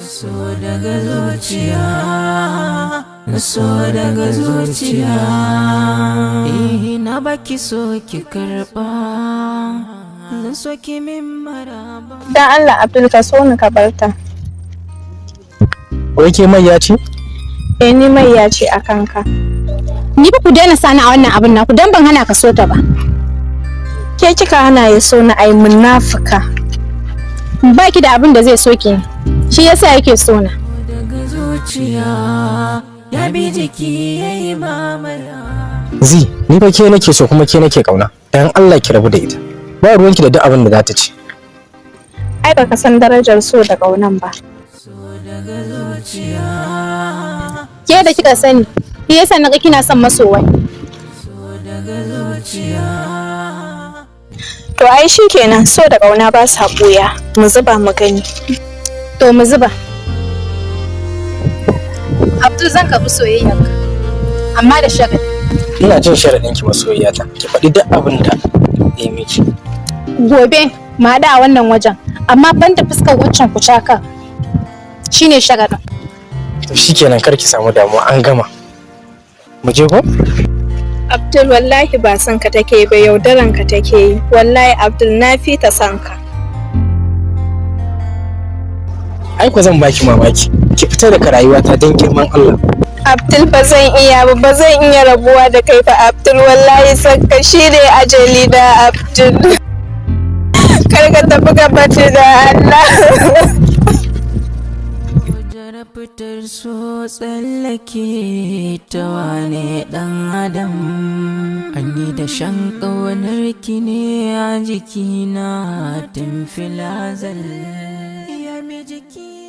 so daga zuciya, so daga zuciya. Na baki so ki karba, zan so ki min maraba. Dan Allah Abdul ka so ni ka barta. Wai ke mai ya ce? Ni mai ya ce a kanka. Ni ba ku daina sani a wannan abin naku dan ban hana ka so ta ba. Ke kika hana ya so na ai munafika. Ba ki da abin da zai so ki. Shi yasa yake so na. Daga zuciya, ya bi jiki yayi mamaya. Zi, ni fa ke nake so kuma ke nake kauna. Dan Allah ki rabu da ita. Ba ruwanki da duk abin da za ta ci. Ai baka san darajar so da kaunan ba. So daga zuciya, Ke da kika sani, shi yasa naga kina son masowa. so daga zuciya. To ai shikenan so da kauna ba sa buya. Mu zuba mu gani. To mu zuba. Abdul zan karɓi soyayyarka. Amma da shagadi. Ina jin sharadin ki masoyiyata. Ki faɗi duk abin da ya miki. Gobe mu haɗu a wannan wajen, amma ban da fuskar waccan kucaka. Shine shagadin. To shikenan kar ki samu damuwa an gama. Mu je ko? Abdul wallahi ba son ka take ba yaudaran ka take yi. Wallahi Abdul na fi ta son ka. Ai ko zan baki mamaki. Ki fita daga rayuwata don girman Allah. Abdul ba zan iya ba ba zan iya rabuwa da kai fa Abdul wallahi son ka shine ajali da Abdul. Kar ka tafi gabace da Allah. Wajen fitar so tsallake ta wane ɗan adam. Ani da shan ƙaunar ki ne a jikina tun filazal. Ya mi jiki